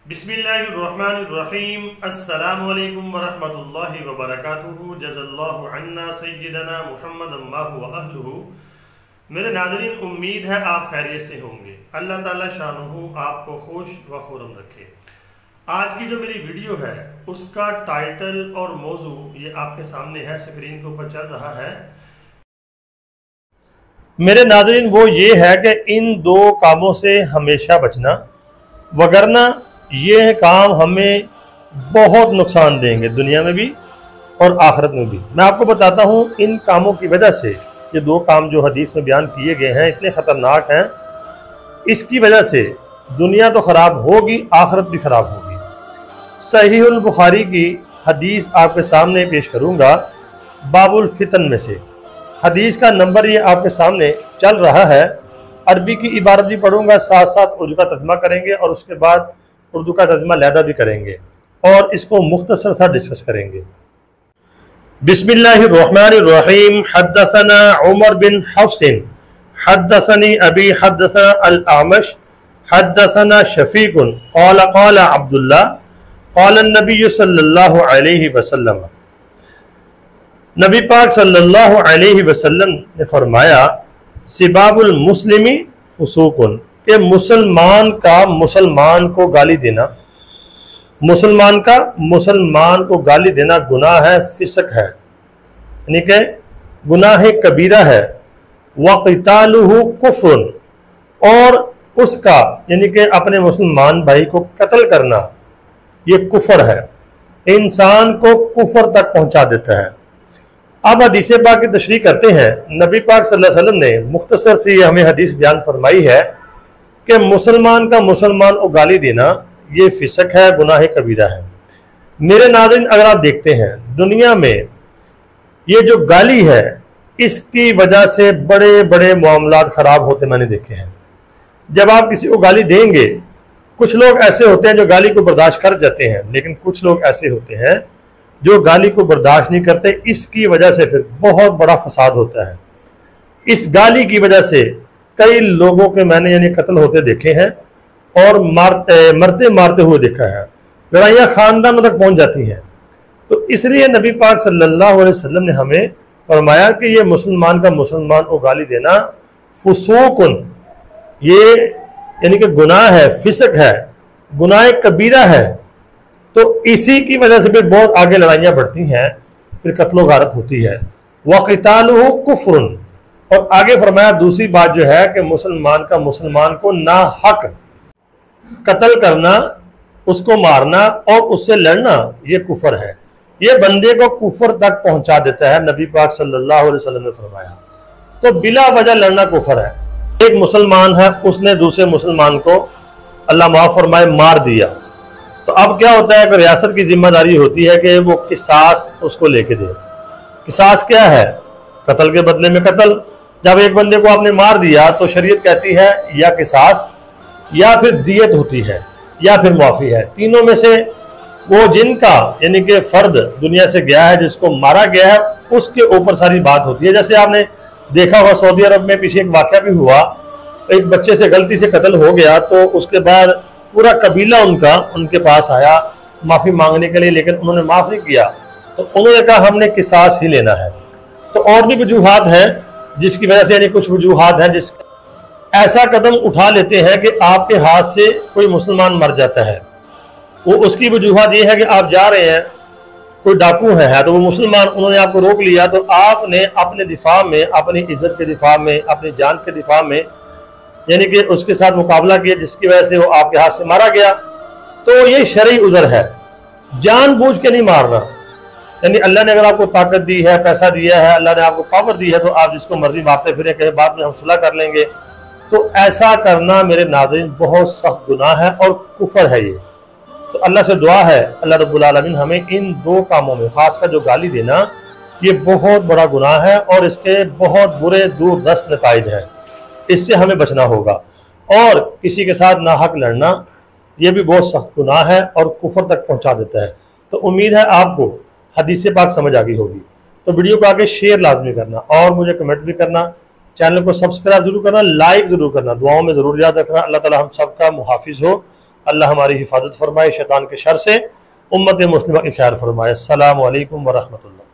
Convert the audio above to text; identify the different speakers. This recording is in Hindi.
Speaker 1: बिस्मिल्लाहिर्रहमानिर्रहीम अस्सलामुअलैकुम वरहमतुल्लाहि वबरकातुहू जज़ल्लाहु अन्ना सय्यदना मुहम्मदन माहु व अहलुहू। मेरे नाज़रीन, उम्मीद है आप खैरियत से होंगे। अल्लाह ताला शानुहु आपको खुश व खुरम रखे। आज की जो मेरी वीडियो है उसका टाइटल और मौजू ये आपके सामने है, स्क्रीन के ऊपर चल रहा है। मेरे नाज़रीन, वो ये है कि इन दो कामों से हमेशा बचना, वगरना ये काम हमें बहुत नुकसान देंगे, दुनिया में भी और आखिरत में भी। मैं आपको बताता हूँ, इन कामों की वजह से ये दो काम जो हदीस में बयान किए गए हैं इतने ख़तरनाक हैं, इसकी वजह से दुनिया तो ख़राब होगी, आखिरत भी ख़राब होगी। सहीहुल बुखारी की हदीस आपके सामने पेश करूँगा, बाबुल फितन में से। हदीस का नंबर ये आपके सामने चल रहा है। अरबी की इबारत भी पढ़ूंगा, साथ साथ उर्दू का तर्जुमा करेंगे और उसके बाद उर्दू का तर्जुमा लहदा भी करेंगे और इसको मुख्तसर सा डिस्कस करेंगे। बिस्मिल्लाहिर्रहमानिर्रहीम। हद्दसना उमर बिन हफ्सिन हद्दसनी अबी हद्दसना अल-आमश हद्दसना शफीकुन क़ाल क़ाल अब्दुल्लाह क़ाल नबी सल्लल्लाहु अलैहि वसल्लम। नबी पाक सल्लल्लाहु अलैहि वसल्लम ने फरमाया, सिबाबुल मुस्लिमी फुसूकुन, कि मुसलमान का मुसलमान को गाली देना, मुसलमान का मुसलमान को गाली देना गुनाह है, फिसक है, यानी कि गुनाह कबीरा है। वक़ितालुहु कुफ्रुन, और उसका यानी कि अपने मुसलमान भाई को कत्ल करना ये कुफर है, इंसान को कुफर तक पहुंचा देता है। अब हदीस पाक की तशरीह करते हैं। नबी पाक सल्लल्लाहु अलैहि वसल्लम ने मुख्तसर से हमें हदीस बयान फरमाई है कि मुसलमान का मुसलमान को गाली देना ये फिसक है, गुनाह कबीरा है। मेरे नाज़रीन, अगर आप देखते हैं दुनिया में ये जो गाली है इसकी वजह से बड़े बड़े मामलात ख़राब होते मैंने देखे हैं। जब आप किसी को गाली देंगे, कुछ लोग ऐसे होते हैं जो गाली को बर्दाश्त कर जाते हैं, लेकिन कुछ लोग ऐसे होते हैं जो गाली को बर्दाश्त नहीं करते। इसकी वजह से फिर बहुत बड़ा फसाद होता है। इस गाली की वजह से कई लोगों के मैंने यानी कत्ल होते देखे हैं और मरते मारते हुए देखा है। लड़ाइयाँ खानदानों तक पहुंच जाती हैं। तो इसलिए नबी पाक सल्लल्लाहु अलैहि वसल्लम ने हमें फरमाया कि ये मुसलमान का मुसलमान को गाली देना फुसूकुन, ये यानी कि गुनाह है, फिसक है, गुनाह कबीरा है। तो इसी की वजह से फिर बहुत आगे लड़ाइयाँ बढ़ती हैं, फिर कत्लो गारत होती है। वक़ितालुहु कुफ्रुन, और आगे फरमाया दूसरी बात जो है कि मुसलमान का मुसलमान को ना हक कत्ल करना, उसको मारना और उससे लड़ना ये कुफर है। ये बंदे को कुफर तक पहुंचा देता है, नबी पाक सल्लल्लाहु अलैहि वसल्लम ने फरमाया। तो बिला वजह लड़ना कुफर है। एक मुसलमान है, उसने दूसरे मुसलमान को अल्लाह माफ़ फरमाए मार दिया, तो अब क्या होता है कि रियासत की जिम्मेदारी होती है कि वो किसास उसको लेके दे। किसास क्या है? कत्ल के बदले में कत्ल। जब एक बंदे को आपने मार दिया तो शरीयत कहती है या किसास या फिर दियत होती है या फिर माफी है। तीनों में से वो जिनका यानी कि फर्द दुनिया से गया है, जिसको मारा गया है, उसके ऊपर सारी बात होती है। जैसे आपने देखा होगा सऊदी अरब में पीछे एक वाक़या भी हुआ, एक बच्चे से गलती से कत्ल हो गया तो उसके बाद पूरा कबीला उनके पास आया माफ़ी मांगने के लिए, लेकिन उन्होंने माफ़ नहीं किया। तो उन्होंने कहा हमने किसास ही लेना है। तो और भी वजूहात हैं जिसकी वजह से, यानी कुछ वजूहात हैं जिस ऐसा कदम उठा लेते हैं कि आपके हाथ से कोई मुसलमान मर जाता है। वो उसकी वजूहात ये है कि आप जा रहे हैं, कोई डाकू है तो वो मुसलमान, उन्होंने आपको रोक लिया, तो आपने अपने दिफा में, अपनी इज्जत के दिफा में, अपनी जान के दिफा में यानी कि उसके साथ मुकाबला किया, जिसकी वजह से वो आपके हाथ से मारा गया। तो ये शरई उज़र है, जानबूझ के नहीं मारना। यानी अल्लाह ने अगर आपको ताकत दी है, पैसा दिया है, अल्लाह ने आपको पावर दी है, तो आप जिसको मर्जी मारते फिरे, कहे बाद में हम सुलह कर लेंगे, तो ऐसा करना मेरे नाज़रीन बहुत सख्त गुनाह है और कुफर है ये। तो अल्लाह से दुआ है अल्लाह रब्बुल आलमीन हमें इन दो कामों में, खासकर जो गाली देना, ये बहुत बड़ा गुनाह है और इसके बहुत बुरे दूरदस्त नताइज हैं। इससे हमें बचना होगा। और किसी के साथ नाहक लड़ना ये भी बहुत सख्त गुनाह है और कुफर तक पहुंचा देता है। तो उम्मीद है आपको हदीस पाक समझ आ गई होगी। तो वीडियो को आगे शेयर लाजमी करना और मुझे कमेंट भी करना, चैनल को सब्सक्राइब जरूर करना, लाइक जरूर करना, दुआओं में जरूर याद रखना। अल्लाह ताला हम सबका मुहाफिज हो। अल्लाह हमारी हिफाजत फरमाए शैतान के शर से, उम्मत मुस्लिमा की खैर फरमाए। अस्सलामु अलैकुम व रहमतुल्लाह।